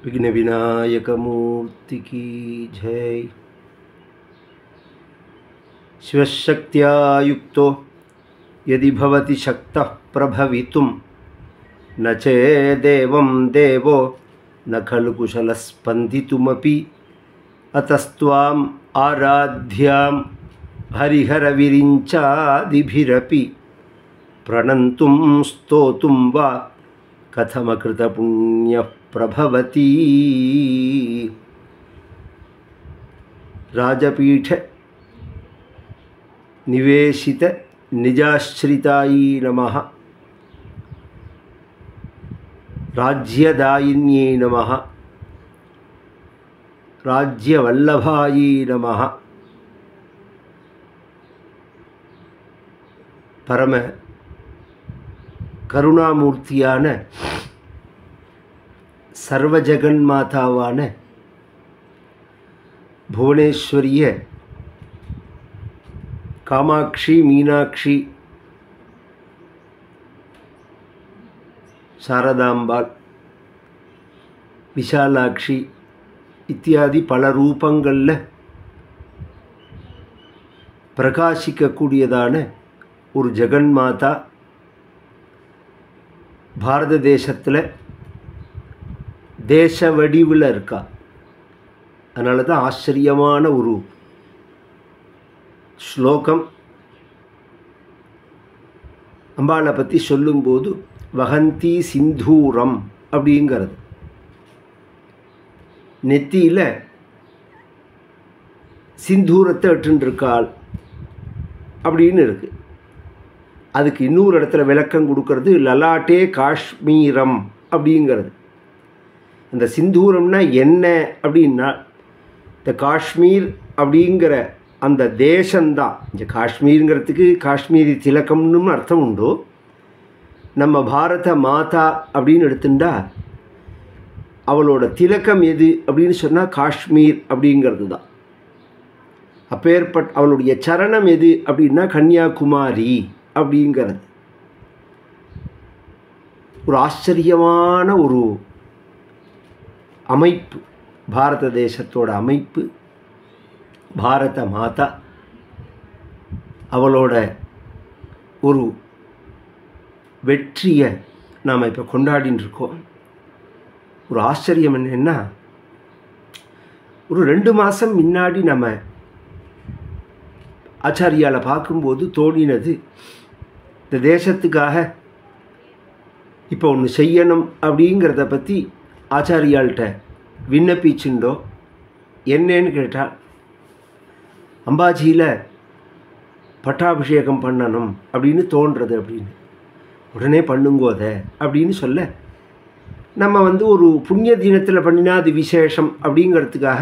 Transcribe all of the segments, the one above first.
विघ्न विनायक मूर्ति की जय। शिवशक्त्या युक्तो यदि भवति शक्तः प्रभवितुं न चेदेवं देवो न खलु कुशलः स्पन्दितुमपि अतस्त्वाम् आराध्यां हरिहरविरिञ्चादिभिरपि प्रणन्तुं स्तोतुं वा कथमकृतपुण्यः प्रभवति। राजपीठ निवेशित निजाश्रितायै नमः। राज्यदायिन्यै नमः। राज्यवल्लभायै नमः। परम கருணாமூர்த்தியான சர்வஜகன்மாதாவான புவனேஸ்வரிய காமாட்சி, மீனாட்சி, சாரதாம்பாள், விஷாலாட்சி இத்தியாதி பல ரூபங்களில் பிரகாசிக்கக்கூடியதான ஒரு ஜெகன்மாதா பாரத தேசத்தில் தேச வடிவில் இருக்கா. அதனால தான் ஆச்சரியமான ஒரு ஸ்லோகம் அம்பாளை பற்றி சொல்லும்போது வகந்தி சிந்தூரம் அப்படிங்கிறது. நெத்தியில் சிந்தூரத்தை இட்டுருக்காள் அப்படின்னு இருக்குது. அதுக்கு இன்னொரு இடத்துல விளக்கம் கொடுக்கறது லலாட்டே காஷ்மீரம் அப்படிங்கிறது. அந்த சிந்தூரம்னா என்ன அப்படின்னா இந்த காஷ்மீர் அப்படிங்கிற அந்த தேசம்தான். இந்த காஷ்மீருங்கிறதுக்கு காஷ்மீரி திலக்கம்னு அர்த்தம் உண்டு. நம்ம பாரத மாதா அப்படின்னு எடுத்துட்டா அவளோட திலக்கம் எது அப்படின்னு சொன்னால் காஷ்மீர் அப்படிங்கிறது தான். அப்பேற்பட்ட அவளுடைய சரணம் எது அப்படின்னா கன்னியாகுமாரி அப்படிங்கிறது. ஒரு ஆச்சரியமான ஒரு அமைப்பு பாரத தேசத்தோட அமைப்பு. பாரத மாதா அவளோட ஒரு வெற்றியை நாம் இப்போ கொண்டாடின்னு இருக்கோம். ஒரு ஆச்சரியம் என்னன்னா, ஒரு 2 மாதம் முன்னாடி நம்ம ஆச்சாரியால் பார்க்கும்போது தோணினது, இந்த தேசத்துக்காக இப்போ ஒன்று செய்யணும் அப்படிங்கிறத பற்றி ஆச்சாரியால்கிட்ட விண்ணப்பிச்சுண்டோ. என்னன்னு கேட்டால், அம்பாஜியில் பட்டாபிஷேகம் பண்ணணும் அப்படின்னு தோன்றது அப்படின்னு. உடனே பண்ணுங்கோத அப்படின்னு சொல்ல, நம்ம ஒரு புண்ணிய தினத்தில் பண்ணினா அது விசேஷம் அப்படிங்கிறதுக்காக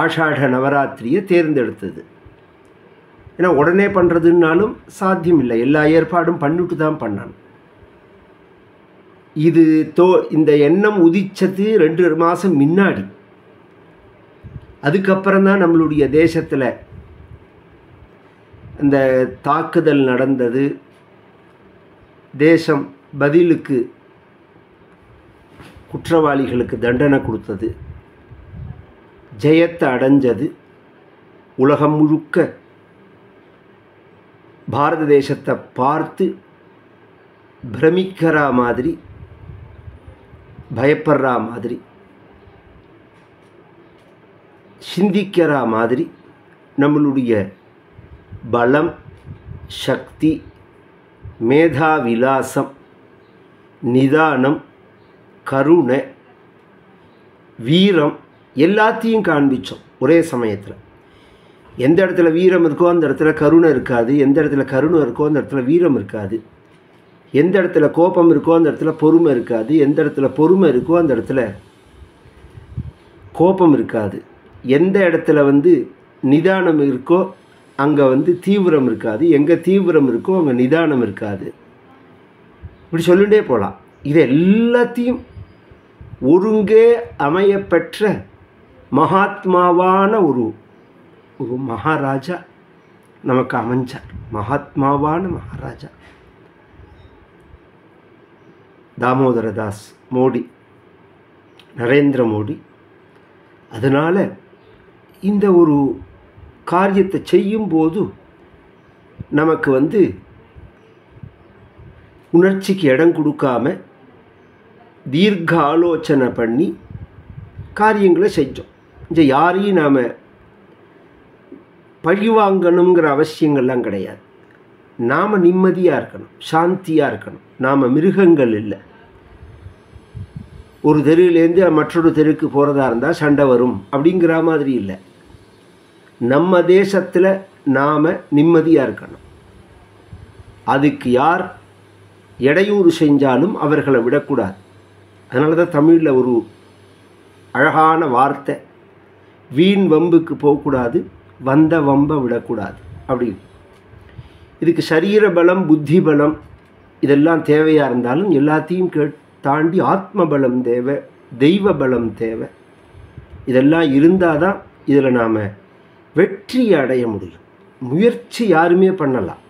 ஆஷாட நவராத்திரியை தேர்ந்தெடுத்தது. ஏன்னா உடனே பண்ணுறதுனாலும் சாத்தியம் இல்லை, எல்லா ஏற்பாடும் பண்ணிட்டு தான் பண்ணணும். இது இந்த எண்ணம் உதிச்சது 2 மாதம் முன்னாடி. அதுக்கப்புறம்தான் நம்மளுடைய தேசத்தில் இந்த தாக்குதல் நடந்தது. தேசம் பதிலுக்கு குற்றவாளிகளுக்கு தண்டனை கொடுத்தது, ஜெயத்தை அடைஞ்சது. உலகம் முழுக்க பாரத தேசத்தை பார்த்து பிரமிக்கிற மாதிரி, பயப்படுற மாதிரி, சிந்திக்கிற மாதிரி நம்மளுடைய பலம், சக்தி, மேதா விலாசம், நிதானம், கருணை, வீரம் எல்லாத்தையும் காண்பித்தோம் ஒரே சமயத்தில். எந்த இடத்துல வீரம் இருக்கோ அந்த இடத்துல கருணை இருக்காது. எந்த இடத்துல கருணை இருக்கோ அந்த இடத்துல வீரம் இருக்காது. எந்த இடத்துல கோபம் இருக்கோ அந்த இடத்துல பொறுமை இருக்காது. எந்த இடத்துல பொறுமை இருக்கோ அந்த இடத்துல கோபம் இருக்காது. எந்த இடத்துல நிதானம் இருக்கோ அங்கே தீவிரம் இருக்காது. எங்கே தீவிரம் இருக்கோ அங்கே நிதானம் இருக்காது. இப்படி சொல்லிகிட்டே போகலாம். இது எல்லாத்தையும் ஒருங்கே அமையப்பெற்ற மகாத்மாவான ஒரு மகாராஜா நமக்கு அமைஞ்சார். மகாத்மாவான மகாராஜா தாமோதரதாஸ் மோடி நரேந்திர மோடி. அதனால் இந்த ஒரு காரியத்தை செய்யும்போது நமக்கு உணர்ச்சிக்கு இடம் கொடுக்காம தீர்க்க ஆலோசனை பண்ணி காரியங்களை செஞ்சோம். இந்த யாரையும் நாம் பழிவாங்கணுங்கிற அவசியங்கள்லாம் கிடையாது. நாம் நிம்மதியாக இருக்கணும், சாந்தியாக இருக்கணும். நாம் மிருகங்கள் இல்லை. ஒரு தெருவிலேருந்து மற்றொரு தெருவுக்கு போகிறதா இருந்தால் சண்டை வரும் அப்படிங்கிற மாதிரி இல்லை. நம்ம தேசத்தில் நாம் நிம்மதியாக இருக்கணும். அதுக்கு யார் இடையூறு செஞ்சாலும் அவர்களை விடக்கூடாது. அதனால தான் தமிழில் ஒரு அழகான வார்த்தை, வீண் வம்புக்கு போகக்கூடாது, வந்த வம்பை விடக்கூடாது அப்படின்னு. இதுக்கு சரீர பலம், புத்தி பலம் இதெல்லாம் தேவையாக இருந்தாலும் எல்லாத்தையும் தாண்டி ஆத்ம பலம் தேவை, தெய்வ பலம் தேவை. இதெல்லாம் இருந்தால் தான் இதில் நாம் வெற்றி அடைய முடியும். முயற்சி யாருமே பண்ணலாம்.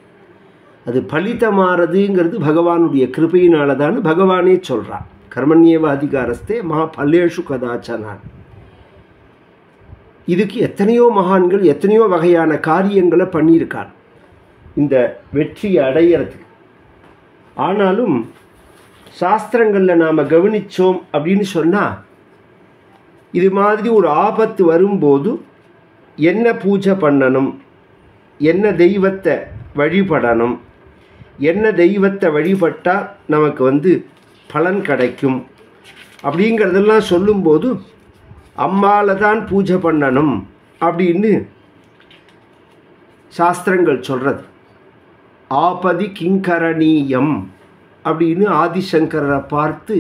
அது பலிதமாறதுங்கிறது பகவானுடைய கிருபையினால தான் பகவானே சொல்கிறான். கர்மண்யேவ அதிகாரஸ்தே மா பல்லேஷு கதாச்சனான். இதுக்கு எத்தனையோ மகான்கள் எத்தனையோ வகையான காரியங்களை பண்ணியிருக்காங்க இந்த வெற்றியை அடையிறதுக்கு. ஆனாலும் சாஸ்திரங்களில் நாம் கவனித்தோம் அப்படின்னு சொன்னால், இது மாதிரி ஒரு ஆபத்து வரும்போது என்ன பூஜை பண்ணணும், என்ன தெய்வத்தை வழிபடணும், என்ன தெய்வத்தை வழிபட்டால் நமக்கு பலன் கிடைக்கும் அப்படிங்கிறதெல்லாம் சொல்லும்போது அம்பால தான் பூஜை பண்ணணும் அப்படின்னு சாஸ்திரங்கள் சொல்கிறது. ஆபதி கிங்கரணீயம் அப்படின்னு ஆதிசங்கரை பார்த்து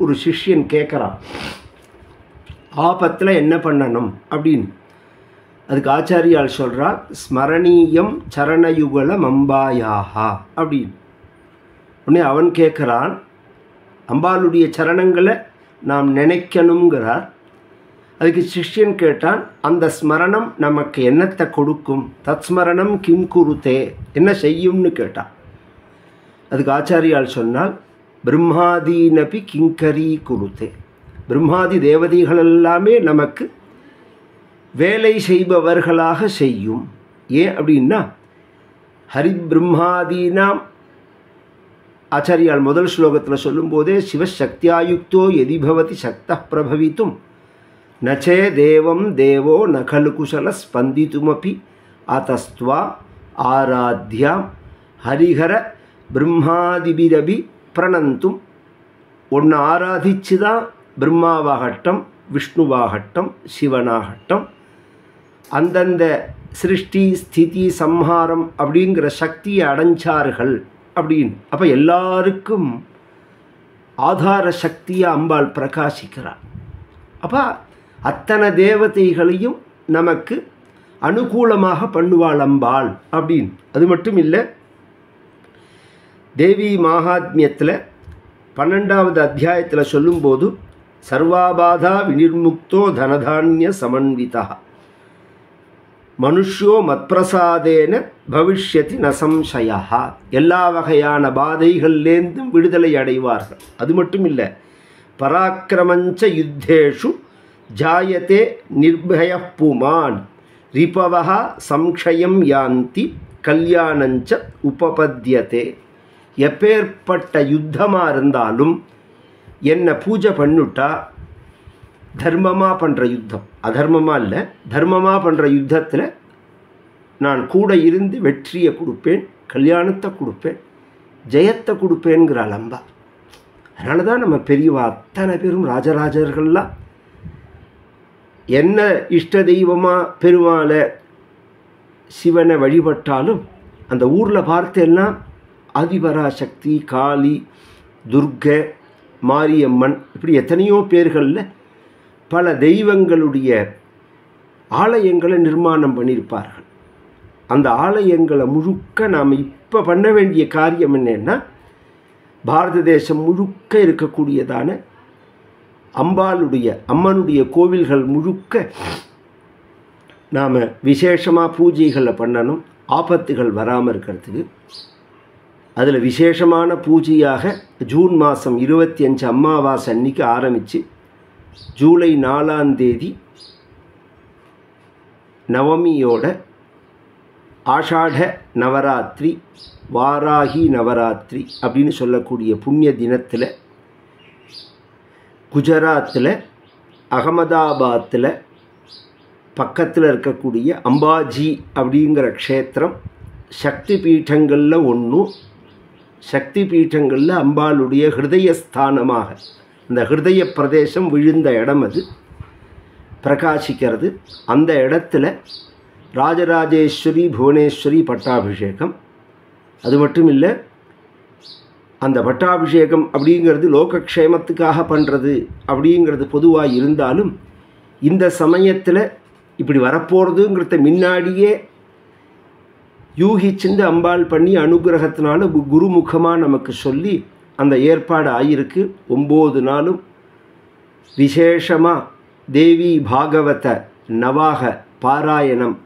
ஒரு சிஷ்யன் கேட்குறான், ஆபத்தில் என்ன பண்ணணும் அப்படின்னு. அதுக்கு ஆச்சாரியால் சொல்கிறா, ஸ்மரணீயம் சரணயுகலம் அம்பாயாகா அப்படின்னு. உடனே அவன் கேட்குறான், அம்பாளுடைய சரணங்களை நாம் நினைக்கணுங்கிறார். அதுக்கு சிஷ்யன் கேட்டான், அந்த ஸ்மரணம் நமக்கு என்னத்தை கொடுக்கும், தத் ஸ்மரணம் கிம் குருத்தே, என்ன செய்யும்னு கேட்டான். அதுக்கு ஆச்சாரியால் சொன்னால், பிரம்மாதீனபி கிங்கரி குருத்தே, பிரம்மாதி தேவதைகள் எல்லாமே நமக்கு வேலை செய்பவர்களாக செய்யும். ஏன் அப்படின்னா, ஹரி பிரம்மாதீனாம் ஆச்சாரியால் முதல் ஸ்லோகத்தில் சொல்லும்போதே, சிவசக்தியாயுக்தோ எதிபவதி சக்த பிரபவித்தும் நச்சே தேவம் தேவோ நகலு குசல ஸ்பந்தித்துமப்பி ஆதஸ்துவா ஆராத்யாம் ஹரிஹர பிரம்மாதிபிரபி பிரணந்தும். ஒன்று ஆராதிச்சு தான் பிரம்மாவாகட்டும், விஷ்ணுவாகட்டும், சிவனாகட்டும் அந்தந்த சிருஷ்டி ஸ்திதி சம்ஹாரம் அப்படிங்கிற சக்தியை அடைஞ்சார்கள் அப்படின்னு. அப்போ எல்லாருக்கும் ஆதார சக்தியாக அம்பாள் பிரகாசிக்கிறார். அப்போ அத்தனை தேவதைகளையும் நமக்கு அனுகூலமாக பண்ணுவாள் அம்பாள் அப்படின்னு. அது மட்டும் இல்லை, தேவி மகாத்மியத்தில் 12வது அத்தியாயத்தில் சொல்லும்போது, சர்வாபாதா வினிர்முக்தோ தனதானிய சமன்விதா மனுஷ்யோ மத்பிரசாதேன பவிஷ்யதி நசம்சயா, எல்லா வகையான பாதைகள்லேருந்தும் விடுதலை அடைவார்கள். அது மட்டும் இல்லை, பராக்கிரமஞ்ச யுத்தேஷு ஜாயத்தே நிர்பய புமான் ரிபவஹா சம்ஷயம் யாந்தி கல்யாணஞ்ச உபபத்யதே. எப்பேற்பட்ட யுத்தமாக இருந்தாலும் என்னை பூஜை பண்ணிட்டா, தர்மமாக பண்ணுற யுத்தம், அதர்மமாக இல்லை, தர்மமாக பண்ணுற யுத்தத்தில் நான் கூட இருந்து வெற்றியை கொடுப்பேன், கல்யாணத்தை கொடுப்பேன், ஜெயத்தை கொடுப்பேன்கிறாள் அம்பா. அதனால தான் நம்ம பெரியவா அத்தனை பேரும் ராஜராஜர்கள்லாம் என்ன இஷ்ட தெய்வமாக பெருமாளை சிவனை வழிபட்டாலும் அந்த ஊரில் பார்த்தெல்லாம் ஆதிபராசக்தி, காளி, துர்கை, மாரியம்மன் இப்படி எத்தனையோ பேர்களில் பல தெய்வங்களுடைய ஆலயங்களை நிர்மாணம் பண்ணியிருப்பார்கள். அந்த ஆலயங்களை முழுக்க நாம் இப்போ பண்ண வேண்டிய காரியம் என்னென்னா, பாரத தேசம் முழுக்க இருக்கக்கூடியதான அம்மனுடைய கோவில்கள் முழுக்க நாம் விசேஷமாக பூஜைகளை பண்ணணும், ஆபத்துகள் வராமல் இருக்கிறதுக்கு. அதில் விசேஷமான பூஜையாக ஜூன் மாதம் 25 அமாவாசை அன்னைக்கு ஆரம்பித்து ஜூலை 4ஆம் தேதி நவமியோட ஆஷாட நவராத்திரி வாராகி நவராத்திரி அப்படின்னு சொல்லக்கூடிய புண்ணிய தினத்தில் குஜராத்தில் அகமதாபாத்தில் பக்கத்தில் இருக்கக்கூடிய அம்பாஜி அப்படிங்கிற க்ஷேத்திரம் சக்தி பீட்டங்களில் ஒன்றும், சக்தி பீட்டங்களில் அம்பாளுடைய ஹிருதயஸ்தானமாக இந்த ஹிருதய பிரதேசம் விழுந்த இடம் அது பிரகாசிக்கிறது. அந்த இடத்துல ராஜராஜேஸ்வரி புவனேஸ்வரி பட்டாபிஷேகம். அது மட்டும் இல்லை, அந்த பட்டாபிஷேகம் அப்படிங்கிறது லோகக்ஷேமத்துக்காக பண்ணுறது அப்படிங்கிறது பொதுவாக இருந்தாலும் இந்த சமயத்தில் இப்படி வரப்போகிறதுங்கிறத முன்னாடியே யூகிச்சிருந்து அம்பாள் பண்ணி அனுகிரகத்தினால குருமுகமாக நமக்கு சொல்லி அந்த ஏற்பாடு ஆகியிருக்கு. 9 நாளும் விசேஷமாக தேவி பாகவத நவாக பாராயணம்,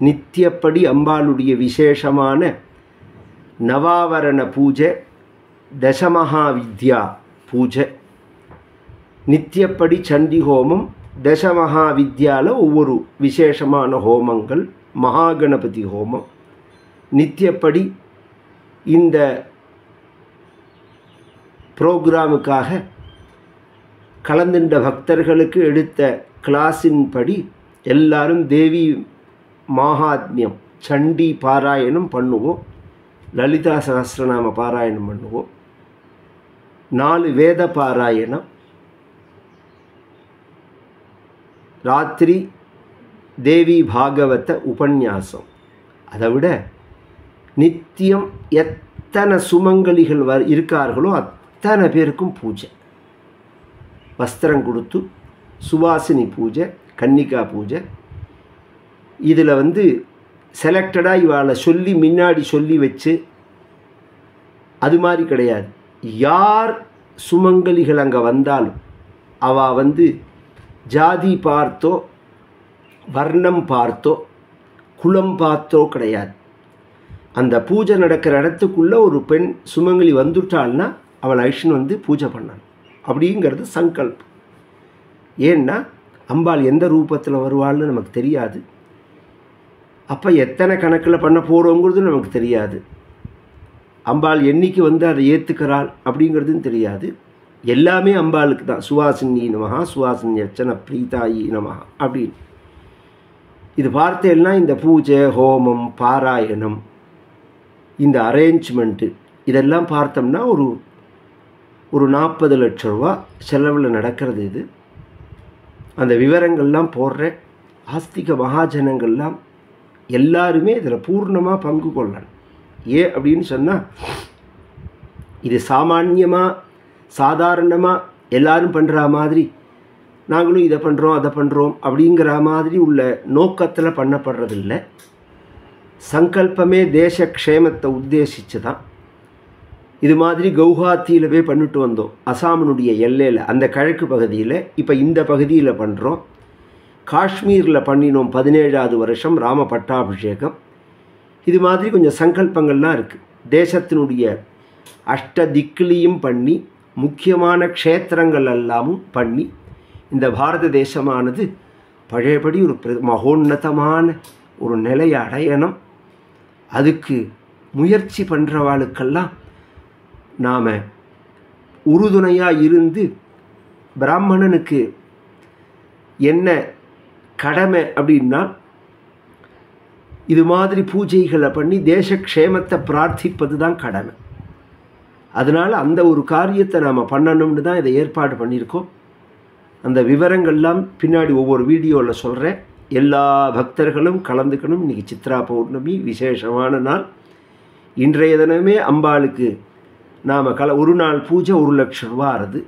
நித்தியப்படி அம்பாளுடைய விசேஷமான நவாவரண பூஜை, தசமஹாவித்யா பூஜை, நித்தியப்படி சண்டி ஹோமம், தசமஹாவித்யாவில் ஒவ்வொரு விசேஷமான ஹோமங்கள், மகாகணபதி ஹோமம், நித்தியப்படி இந்த ப்ரோக்ராமுக்காக கலந்துண்ட பக்தர்களுக்கு எடுத்த கிளாஸின் படி எல்லாரும் தேவி மகாத்மியம் சண்டி பாராயணம் பண்ணுவோம், லலிதா சகஸ்ரநாம பாராயணம் பண்ணுவோம், 4 வேத பாராயணம், ராத்திரி தேவி பாகவத உபன்யாசம். அதை விட நித்தியம் எத்தனை சுமங்கலிகள் இருக்கார்களோ அத்தனை பேருக்கும் பூஜை, வஸ்திரம் கொடுத்து சுவாசினி பூஜை, கன்னிகா பூஜை. இதில் செலக்டடாக இவாளை சொல்லி முன்னாடி சொல்லி வச்சு அது மாதிரி கிடையாது. யார் சுமங்கலிகள் அங்கே வந்தாலும் அவள் ஜாதி பார்த்தோ வர்ணம் பார்த்தோ குலம் பார்த்தோ கிடையாது. அந்த பூஜை நடக்கிற இடத்துக்குள்ளே ஒரு பெண் சுமங்கலி வந்துட்டாள்னா அவள் ஐஷன் பூஜை பண்ணணும் அப்படிங்கிறது சங்கல்பம். ஏன்னா அம்பாள் எந்த ரூபத்தில் வருவாள்னு நமக்கு தெரியாது. அப்போ எத்தனை கணக்கில் பண்ண போகிறோங்கிறது நமக்கு தெரியாது. அம்பாள் என்னைக்கு அதை ஏற்றுக்கிறாள் அப்படிங்கிறதும் தெரியாது. எல்லாமே அம்பாளுக்கு தான். சுவாசினி நமஹா, சுவாசினி அர்ச்சன பிரீதாயி நமஹா அப்படின்னு இது பார்த்தேன்னா இந்த பூஜை, ஹோமம், பாராயணம், இந்த அரேஞ்ச்மெண்ட்டு இதெல்லாம் பார்த்தோம்னா ஒரு 40 லட்சம் ரூபா செலவில் நடக்கிறது. இது அந்த விவரங்கள்லாம் போடுற ஆஸ்திக மகாஜனங்கள்லாம் எல்லாருமே இதில் பூர்ணமாக பங்கு கொள்ளணும். ஏன் அப்படின்னு சொன்னால் இது சாதாரணமாக எல்லாரும் பண்ணுற மாதிரி நாங்களும் இதை பண்ணுறோம் அதை பண்ணுறோம் அப்படிங்கிற மாதிரி உள்ள நோக்கத்தில் பண்ணப்படுறதில்லை. சங்கல்பமே தேச க்ஷேமத்தை உத்தேசித்து தான். இது மாதிரி கவுஹாத்தியில் போய் பண்ணிட்டு வந்தோம், அசாமினுடைய எல்லையில் அந்த கிழக்கு பகுதியில். இப்போ இந்த பகுதியில் பண்ணுறோம். காஷ்மீரில் பண்ணினோம் 17ஆவது வருஷம் ராம பட்டாபிஷேகம். இது மாதிரி கொஞ்சம் சங்கல்பங்கள்லாம் இருக்குது. தேசத்தினுடைய அஷ்ட திக்கிலையும் பண்ணி முக்கியமான க்ஷேத்திரங்கள் எல்லாமும் பண்ணி இந்த பாரத தேசமானது பழையபடி ஒரு மகோன்னதமான ஒரு நிலையை அடையணும். அதுக்கு முயற்சி பண்ணுறவாளுக்கெல்லாம் நாம் உறுதுணையாக இருந்து பிராமணனுக்கு என்ன கடமை அப்படின்னா இது மாதிரி பூஜைகளை பண்ணி தேசக்ஷேமத்தை பிரார்த்திப்பது தான் கடமை. அதனால் அந்த ஒரு காரியத்தை நாம் பண்ணணும்னு தான் இதை ஏற்பாடு பண்ணியிருக்கோம். அந்த விவரங்கள்லாம் பின்னாடி ஒவ்வொரு வீடியோவில் சொல்கிறேன். எல்லா பக்தர்களும் கலந்துக்கணும். இன்றைக்கி சித்ரா பௌர்ணமி, விசேஷமான நாள். இன்றைய தினமே அம்பாளுக்கு நாம் ஒரு நாள் பூஜை 1 லட்சம் ரூபா ஆறுது.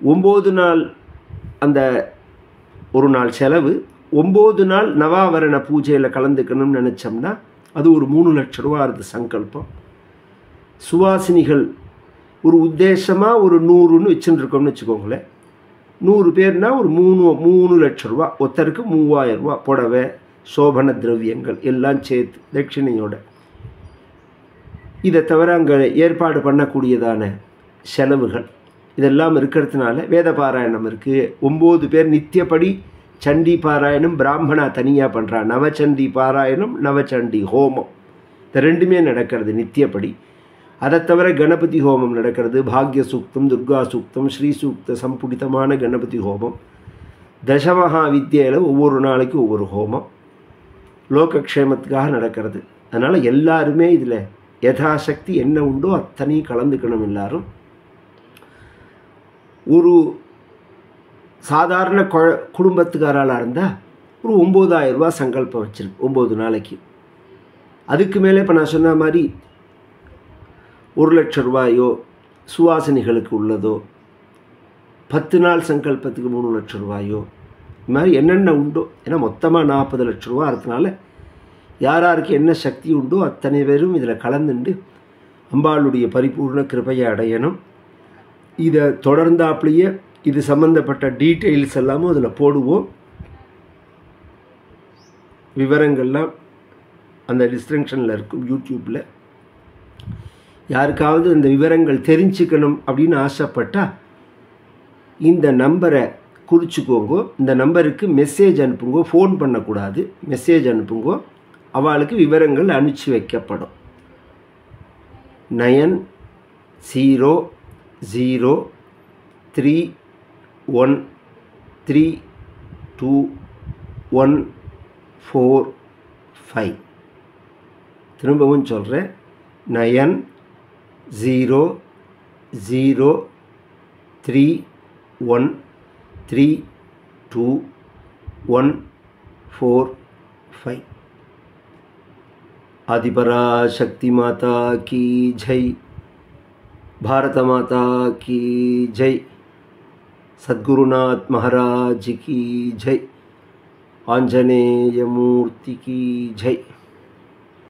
9 நாள் அந்த ஒரு நாள் செலவு. 9 நாள் நவாவரண பூஜையில் கலந்துக்கணும்னு நினச்சோம்னா அது ஒரு 3 லட்சம் ரூபா ஆறுது சங்கல்பம். சுவாசினிகள் ஒரு உத்தேசமாக ஒரு 100ன்னு வச்சுருக்கோம்னு வச்சுக்கோங்களேன். 100 பேர்னால் ஒரு 3 லட்சம் ரூபா. ஒருத்தருக்கு 3000 ரூபா புடவை, சோபன திரவியங்கள் எல்லாம் சேர்த்து தட்சிணையோட. இதை தவிர அங்கே ஏற்பாடு பண்ணக்கூடியதான செலவுகள் இதெல்லாம் இருக்கிறதுனால வேத பாராயணம் இருக்குது. 9 பேர் நித்தியப்படி சண்டி பாராயணம் பிராமணா தனியாக பண்ணுறா. நவச்சண்டி பாராயணம், நவச்சண்டி ஹோமம், இந்த ரெண்டுமே நடக்கிறது நித்தியப்படி. அதை தவிர கணபதி ஹோமம் நடக்கிறது. பாக்ய சூக்தம், துர்கா சூக்தம், ஸ்ரீ சூக்த சம்புடிதமான கணபதி ஹோமம். தசமகா வித்யையில் ஒவ்வொரு நாளைக்கு ஒவ்வொரு ஹோமம் லோகக்ஷேமத்துக்காக நடக்கிறது. அதனால் எல்லாருமே இதில் யதாசக்தி என்ன உண்டோ அத்தனையும் கலந்துக்கணும். எல்லாரும் ஒரு சாதாரண குடும்பத்துக்காராளாக இருந்தால் ஒரு 9,000 ரூபா சங்கல்பம் வச்சிருக்கு 9 நாளைக்கு. அதுக்கு மேலே இப்போ நான் சொன்ன மாதிரி 1,00,000 ரூபாயோ சுவாசினிகளுக்கு உள்ளதோ, 10 நாள் சங்கல்பத்துக்கு 3,00,000 ரூபாயோ, இது மாதிரி என்னென்ன உண்டோ, ஏன்னா மொத்தமாக 40 லட்சம் ரூபா இருக்கிறதுனால யார் யாருக்கு என்ன சக்தி உண்டோ அத்தனை பேரும் இதில் கலந்துண்டு அம்பாளுடைய பரிபூர்ண கிருபையை அடையணும். இதை தொடர்ந்தாப்புலேயே இது சம்மந்தப்பட்ட டீட்டெயில்ஸ் எல்லாமும் அதில் போடுவோம். விவரங்கள்லாம் அந்த டிஸ்கிரிப்ஷனில் இருக்கும் யூடியூப்பில். யாருக்காவது இந்த விவரங்கள் தெரிஞ்சுக்கணும் அப்படின்னு ஆசைப்பட்டால் இந்த நம்பரை குறிச்சிக்கோங்க. இந்த நம்பருக்கு மெசேஜ் அனுப்புங்க, ஃபோன் பண்ணக்கூடாது, மெசேஜ் அனுப்புங்க. அவளுக்கு விவரங்கள் அனுப்பிச்சி வைக்கப்படும். 9003132145. திரும்பவும் சொல்கிறேன், 9003132145. आदिपराशक्ति माता की जय, भारत माता की जय, सद्गुरुनाथ महाराज की जय, आंजनेय मूर्ति की जय.